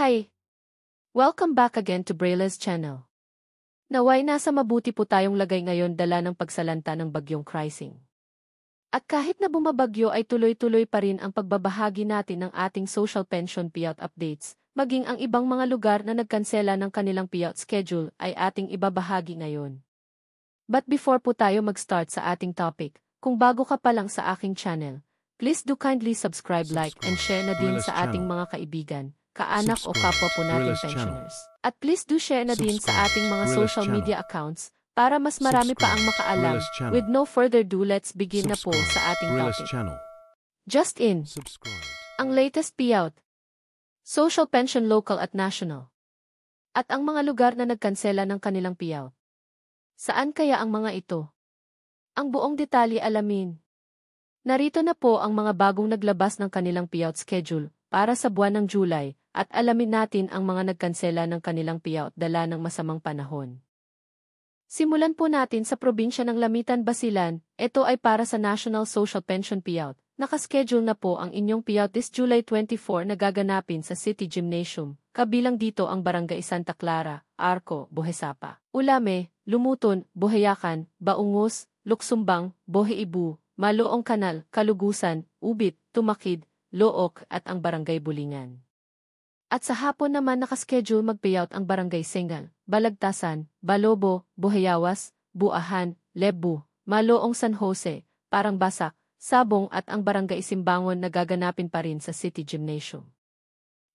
Hi! Welcome back again to Brayla's channel. Naway nasa mabuti po tayong lagay ngayon dala ng pagsalanta ng bagyong Krising. At kahit na bumabagyo ay tuloy-tuloy pa rin ang pagbabahagi natin ng ating social pension payout updates, maging ang ibang mga lugar na nagkansela ng kanilang payout schedule ay ating ibabahagi ngayon. But before po tayo mag-start sa ating topic, kung bago ka pa lang sa aking channel, please do kindly subscribe, like, and share na din sa ating mga kaibigan, kaanak o kapwa po nating pensioners. At please do share na din sa ating mga social media accounts para mas marami pa ang makaalam. With no further ado, let's begin na po sa ating topic. Just in, ang latest payout, social pension local at national. At ang mga lugar na nagkansela ng kanilang payout. Saan kaya ang mga ito? Ang buong detalye alamin. Narito na po ang mga bagong naglabas ng kanilang payout schedule para sa buwan ng July at alamin natin ang mga nagkansela ng kanilang payout dala ng masamang panahon. Simulan po natin sa probinsya ng Lamitan, Basilan. Ito ay para sa National Social Pension Payout. Nakaschedule na po ang inyong payout this July 24 na gaganapin sa City Gymnasium. Kabilang dito ang Barangay Santa Clara, Arco, Bohesapa, Ulame, Lumuton, Boheyakan, Baungos, Luksumbang, Boheibu, Maloong Kanal, Kalugusan, Ubit, Tumakid, Look at ang Barangay Bulingan. At sa hapon naman nakaschedule mag-payout ang Barangay Sengal, Balagtasan, Balobo, Boheyawas, Buahan, Lebu, Maloong San Jose, Parangbasak, Sabong at ang Barangay Simbangon na gaganapin pa rin sa City Gymnasium.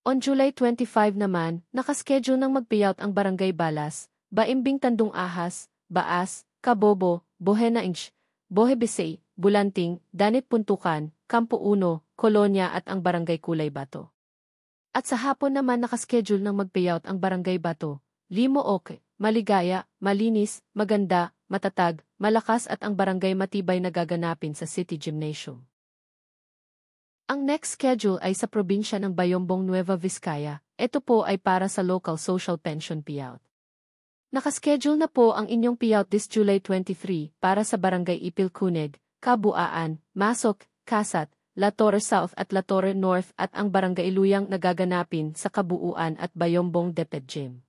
On July 25 naman, nakaschedule ng mag-payout ang Barangay Balas, Baimbing Tandung Ahas, Baas, Kabobo, Bohenainch, Bohebisay, Bulanting, Danit Puntukan, Campo Uno, Kolonya at ang Barangay Kulay Bato. At sa hapon naman nakaschedule ng mag-payout ang Barangay Bato, Limooke, Maligaya, Malinis, Maganda, Matatag, Malakas at ang Barangay Matibay na gaganapin sa City Gymnasium. Ang next schedule ay sa probinsya ng Bayombong, Nueva Vizcaya. Ito po ay para sa local social pension payout. Nakaschedule na po ang inyong payout this July 23 para sa Barangay Ipilcuneg, Kabuaan, Masok, Kasat, La Torre South at La Torre North at ang Barangay Iluyang nagaganapin sa Kabuuan at Bayombong Deped Gym.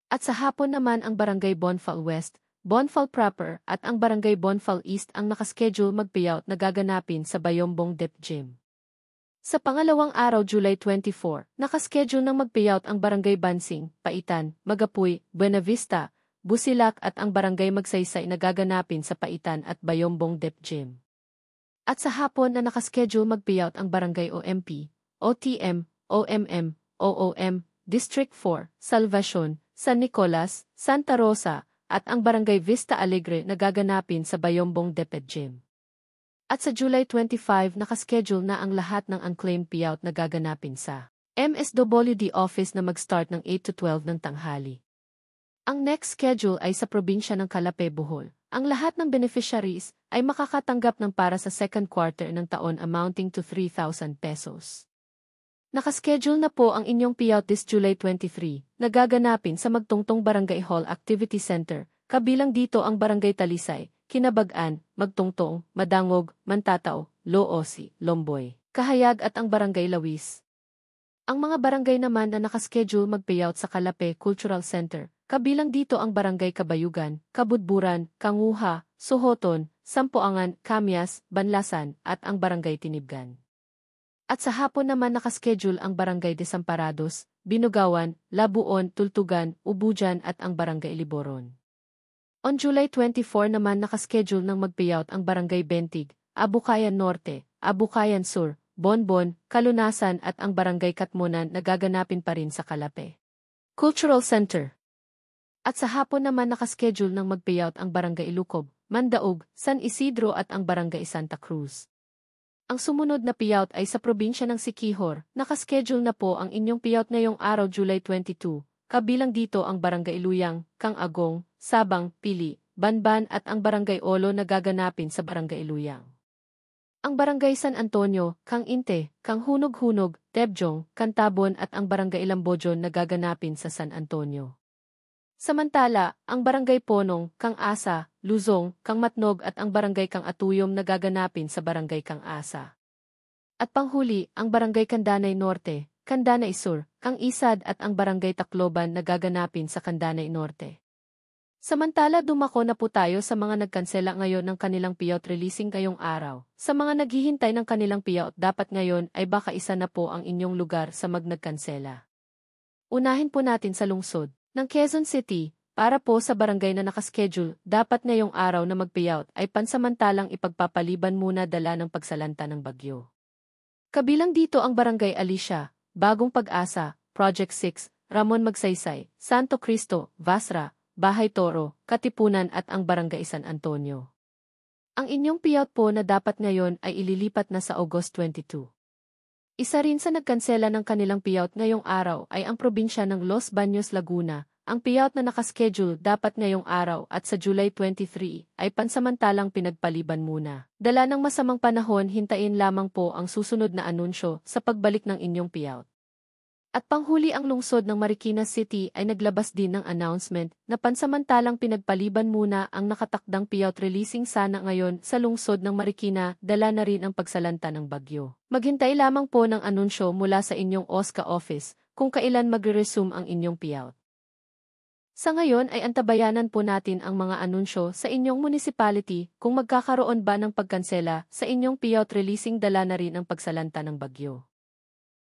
At sa hapon naman ang Barangay Bonfal West, Bonfal Proper at ang Barangay Bonfal East ang nakaschedule mag-payout na gaganapin sa Bayombong Deped Gym. Sa pangalawang araw July 24, nakaschedule ng mag-payout ang Barangay Bansing, Paitan, Magapuy, Buenavista, Busilak at ang Barangay Magsaysay na gaganapin sa Paitan at Bayombong Deped Gym. At sa hapon na nakaschedule mag-payout ang Barangay OMP, OTM, OMM, OOM, District 4, Salvacion, San Nicolas, Santa Rosa, at ang Barangay Vista Alegre na gaganapin sa Bayombong Deped Gym. At sa July 25 nakaschedule na ang lahat ng unclaimed payout na gaganapin sa MSWD office na mag-start ng 8 to 12 ng tanghali. Ang next schedule ay sa probinsya ng Calapé, Bohol. Ang lahat ng beneficiaries ay makakatanggap ng para sa second quarter ng taon amounting to 3,000 pesos. Nakaschedule na po ang inyong payout this July 23 na gaganapin sa Magtungtong Barangay Hall Activity Center, kabilang dito ang Barangay Talisay, Kinabagan, Magtungtong, Madangog, Mantatao, Loosi, Lomboy, Kahayag at ang Barangay Lawis. Ang mga barangay naman na nakaschedule mag-payout sa Calapé Cultural Center, kabilang dito ang Barangay Kabayugan, Kabudburan, Kanguha, Sohoton, Sampuangan, Camias, Banlasan at ang Barangay Tinibgan. At sa hapon naman nakaschedule ang Barangay Desamparados, Binugawan, Labuon, Tultugan, Ubujan at ang Barangay Liboron. On July 24 naman nakaschedule ng mag-payout ang Barangay Bentig, Abukayan Norte, Abukayan Sur, Bonbon, Kalunasan at ang Barangay Katmunan na gaganapin pa rin sa Calapé Cultural Center. At sa hapon naman nakaschedule ng mag-payout ang Barangay Ilukob, Mandaug, San Isidro at ang Barangay Santa Cruz. Ang sumunod na payout ay sa probinsya ng Siquijor. Nakaschedule na po ang inyong payout ngayong araw July 22, kabilang dito ang Barangay Iluyang, Kang Agong, Sabang, Pili, Banban at ang Barangay Olo na gaganapin sa Barangay Iluyang. Ang Barangay San Antonio, Kang Inte, Kang Hunog-Hunog, Tebjong, Cantabon at ang Barangay Lambojon na gaganapin sa San Antonio. Samantala, ang Barangay Ponong, Kang Asa, Luzong, Kang Matnog at ang Barangay Kang Atuyom na gaganapin sa Barangay Kang Asa. At panghuli, ang Barangay Candanay Norte, Candanay Sur, ang Isad at ang Barangay Tacloban na gaganapin sa Candanay Norte. Samantala dumako na po tayo sa mga nagkansela ngayon ng kanilang payout releasing ngayong araw. Sa mga naghihintay ng kanilang payout dapat ngayon ay baka isa na po ang inyong lugar sa nagkansela. Unahin po natin sa lungsod ng Quezon City. Para po sa barangay na nakaschedule, dapat ngayong araw na mag-payout ay pansamantalang ipagpapaliban muna dala ng pagsalanta ng bagyo. Kabilang dito ang Barangay Alicia, Bagong Pag-asa, Project 6, Ramon Magsaysay, Santo Cristo, Vasra, Bahay Toro, Katipunan at ang Barangay San Antonio. Ang inyong payout po na dapat ngayon ay ililipat na sa August 22. Isa rin sa nagkansela ng kanilang payout ngayong araw ay ang probinsya ng Los Baños, Laguna. Ang payout na nakaschedule dapat ngayong araw at sa July 23 ay pansamantalang pinagpaliban muna. Dala ng masamang panahon, hintayin lamang po ang susunod na anunsyo sa pagbalik ng inyong payout. At panghuli, ang lungsod ng Marikina City ay naglabas din ng announcement na pansamantalang pinagpaliban muna ang nakatakdang payout releasing sana ngayon sa lungsod ng Marikina, dala na rin ang pagsalanta ng bagyo. Maghintay lamang po ng anunsyo mula sa inyong OSCA office kung kailan magre-resume ang inyong payout. Sa ngayon ay antabayanan po natin ang mga anunsyo sa inyong municipality kung magkakaroon ba ng pagkansela sa inyong payout releasing, dala na rin ang pagsalanta ng bagyo.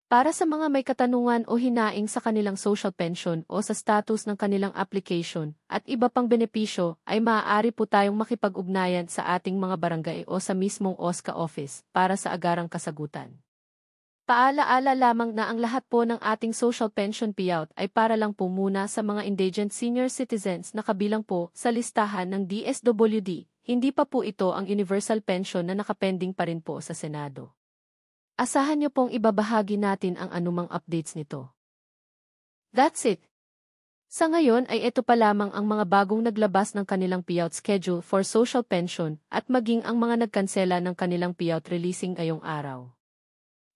Para sa mga may katanungan o hinaing sa kanilang social pension o sa status ng kanilang application at iba pang benepisyo ay maaari po tayong makipag-ugnayan sa ating mga barangay o sa mismong OSCA office para sa agarang kasagutan. Paalaala lamang na ang lahat po ng ating social pension payout ay para lang po muna sa mga indigent senior citizens na kabilang po sa listahan ng DSWD, hindi pa po ito ang universal pension na nakapending pa rin po sa Senado. Asahan niyo pong ibabahagi natin ang anumang updates nito. That's it. Sa ngayon ay ito pa lamang ang mga bagong naglabas ng kanilang payout schedule for social pension at maging ang mga nagkansela ng kanilang payout releasing ngayong araw.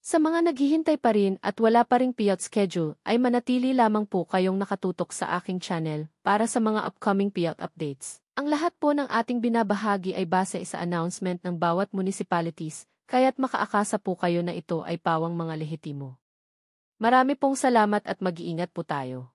Sa mga naghihintay pa rin at wala pa ring payout schedule ay manatili lamang po kayong nakatutok sa aking channel para sa mga upcoming payout updates. Ang lahat po ng ating binabahagi ay base sa announcement ng bawat municipalities, kaya't makaakasa po kayo na ito ay pawang mga lehitimo. Marami pong salamat at mag-iingat po tayo.